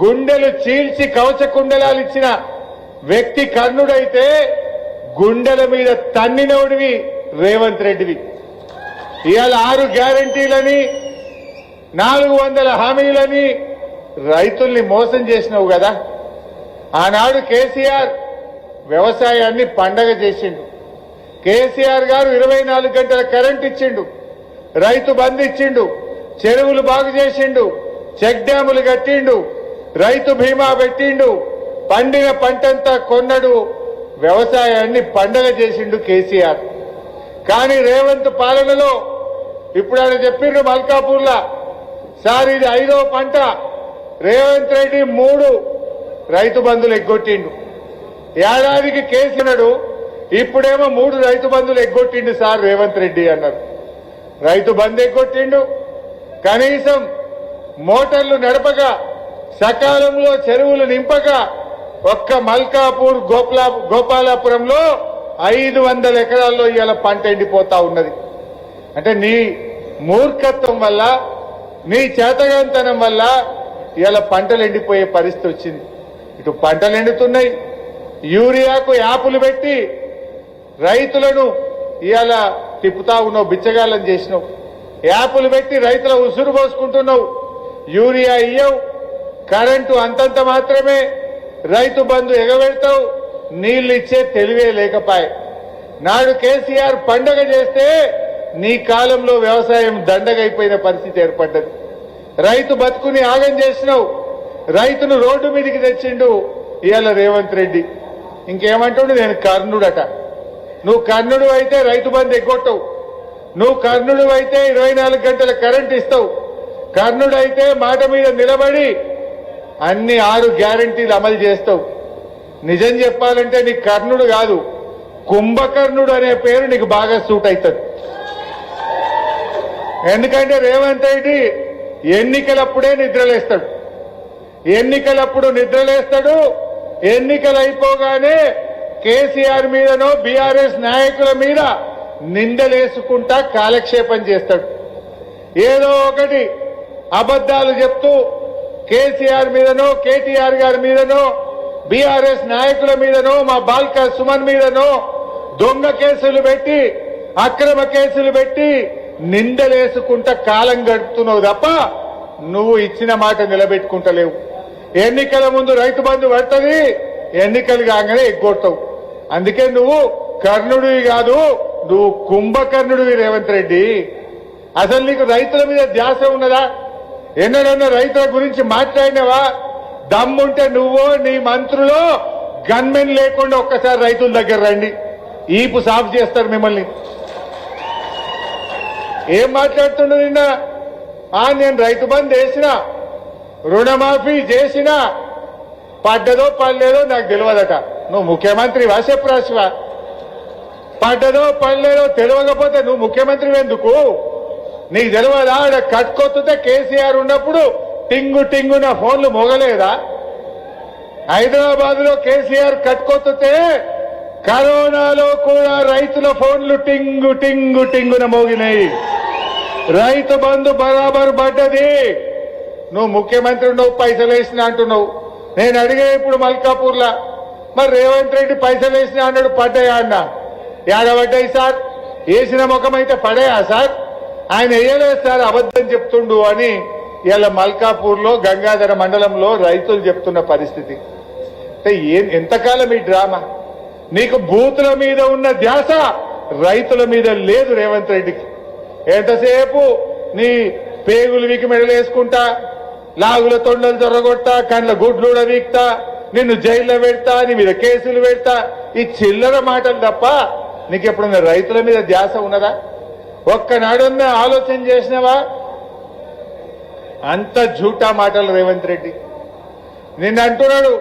గుండెలు చీల్చి కవచ కుండలాలు ఇచ్చిన వ్యక్తి కర్ణుడైతే గుండెల మీద తన్నినోడివి రేవంత్ రెడ్డివి. ఇవాళ 6 గ్యారంటీలని 400 హామీలని రైతుల్ని మోసం చేసినావు కదా. ఆనాడు కేసీఆర్ వ్యవసాయాన్ని పండగ చేసిండు. కేసీఆర్ గారు 24 గంటల కరెంట్ ఇచ్చిండు, రైతు బంధు ఇచ్చిండు, చెరువులు బాగు చేసిండు, చెక్ డ్యాములు కట్టిండు, రైతు బీమా పెట్టిండు, పండిన పంటంతా కొన్నడు, వ్యవసాయాన్ని పండగ చేసిండు కేసీఆర్. కానీ రేవంత్ పాలనలో ఇప్పుడు ఆయన చెప్పిండ్రు మల్కాపూర్లా, సార్ ఇది 5వ పంట, రేవంత్ రెడ్డి 3 రైతు బంధులు ఎగ్గొట్టిండు. ఏడాదికి కేసీనాడు, ఇప్పుడేమో 3 రైతు బంధులు ఎగ్గొట్టిండు సార్ రేవంత్ రెడ్డి అన్నారు. రైతు బంధు ఎగ్గొట్టిండు, కనీసం మోటార్లు నడపక, సకాలంలో చెరువులు నింపక, ఒక్క మల్కాపూర్ గోపాలాపురంలో 500 ఎకరాల్లో ఇవాళ పంట ఎండిపోతా ఉన్నది. అంటే నీ మూర్ఖత్వం వల్ల, నీ చేతగాంతనం వల్ల ఇవాళ పంటలు ఎండిపోయే పరిస్థితి వచ్చింది. ఇటు పంటలు ఎండుతున్నాయి, యూరియాకు యాపులు పెట్టి రైతులను ఇవాళ తిప్పుతా ఉన్నావు, బిచ్చగాళ్ళని చేసినావు. యాపులు పెట్టి రైతుల ఉసురు పోసుకుంటున్నావు, యూరియా ఇయ్యవు, కరెంటు అంతంత మాత్రమే, రైతు బంధు ఎగబెడతావు, నీళ్లు ఇచ్చే తెలివే లేకపాయే. నాడు కేసీఆర్ పండగ చేస్తే నీ కాలంలో వ్యవసాయం దండగైపోయిన పరిస్థితి ఏర్పడ్డది. రైతు బతుకుని ఆగం చేసినావు, రైతును రోడ్డు మీదకి తెచ్చిండు ఇవాళ రేవంత్ రెడ్డి. ఇంకేమంటుండు, నేను కర్ణుడట. నువ్వు కర్ణుడు అయితే రైతు బంధు ఎగ్గొట్టవు, నువ్వు కర్ణుడు అయితే 24 గంటల కరెంట్ ఇస్తావు, కర్ణుడు అయితే మాట మీద నిలబడి అన్ని 6 గ్యారంటీలు అమలు చేస్తావు. నిజం చెప్పాలంటే నీ కర్ణుడు కాదు, కుంభకర్ణుడు అనే పేరు నీకు బాగా సూట్ అవుతుంది. ఎందుకంటే రేవంత్ రెడ్డి ఎన్నికలప్పుడే నిద్రలేస్తాడు, ఎన్నికలప్పుడు నిద్రలేస్తాడు, ఎన్నికలు అయిపోగానే కేసీఆర్ మీదనో బీఆర్ఎస్ నాయకుల మీద నిందలేసుకుంటా కాలక్షేపం చేస్తాడు. ఏదో ఒకటి అబద్దాలు చెప్తూ కేసీఆర్ మీదనో, కేటీఆర్ గారి మీదనో, బీఆర్ఎస్ నాయకుల మీదనో, మా బాల్కా సుమన్ మీదనో దొంగ కేసులు పెట్టి, అక్రమ కేసులు పెట్టి నిందలేసుకుంటా కాలం గడుపుతున్నావు తప్ప నువ్వు ఇచ్చిన మాట నిలబెట్టుకుంటలేవు. ఎన్నికల ముందు రైతు బంధు పడుతుంది, ఎన్నికలు కాగానే ఎగ్గొడతావు. అందుకే నువ్వు కర్ణుడివి కాదు, నువ్వు కుంభకర్ణుడివి రేవంత్ రెడ్డి. అసలు నీకు రైతుల మీద ధ్యాస ఉన్నదా? ఎన్నడన్నా రైతుల గురించి మాట్లాడినవా? దమ్ముంటే నువ్వు నీ మంత్రులు గన్మెన్ లేకుండా ఒక్కసారి రైతుల దగ్గర రండి, ఈపు సాఫ్ చేస్తారు మిమ్మల్ని. ఏం మాట్లాడుతుండ నిన్న? నేను రైతు బంధు వేసినా, రుణమాఫీ చేసినా, పడ్డదో పడలేదో నాకు తెలియదట. నువ్వు ముఖ్యమంత్రి వాసెప్రాశివా? పడ్డదో పడలేదో తెలియకపోతే నువ్వు ముఖ్యమంత్రి ఎందుకు? నీకు తెలియదా? ఆడ కట్టుకొత్తుతే కేసీఆర్ ఉన్నప్పుడు టింగు టింగున ఫోన్లు మోగలేదా? హైదరాబాద్ లో కేసీఆర్ కట్టుకొత్తుతే కరోనాలో కూడా రైతుల ఫోన్లు టింగు టింగు టింగున మోగినాయి. రైతు బంధు బరాబర్ పడ్డది. నువ్వు ముఖ్యమంత్రి నువ్వు పైసలు వేసినా అంటున్నావు. నేను అడిగే ఇప్పుడు మల్కాపూర్లా, మరి రేవంత్ రెడ్డి పైసలు వేసినా అన్నాడు, పడ్డాయా అన్న? ఏడబడ్డాయి సార్? వేసిన ముఖమైతే పడాయా సార్? ఆయన వేయలేదు సార్, అబద్ధం చెప్తుండు అని ఇలా మల్కాపూర్లో గంగాధర మండలంలో రైతులు చెప్తున్న పరిస్థితి. అంటే ఎంతకాలం ఈ డ్రామా? నీకు బూతుల మీద ఉన్న ధ్యాస రైతుల మీద లేదు రేవంత్ రెడ్డికి. ఎంతసేపు నీ పేగులు వీకి మెడలేసుకుంటా, లాగుల తొండలు జొరగొడతా, కండ్ల గుడ్లు వీక్తా, నిన్ను జైల్లో పెడతా, నీ మీద కేసులు పెడతా, ఈ చిల్లర మాటలు తప్ప నీకు ఎప్పుడన్నా రైతుల మీద ధ్యాస ఉన్నదా? ఒక్కనాడున్న ఆలోచన చేసినవా? అంత జూటా మాటలు రేవంత్ రెడ్డి. నిన్న అంటున్నాడు,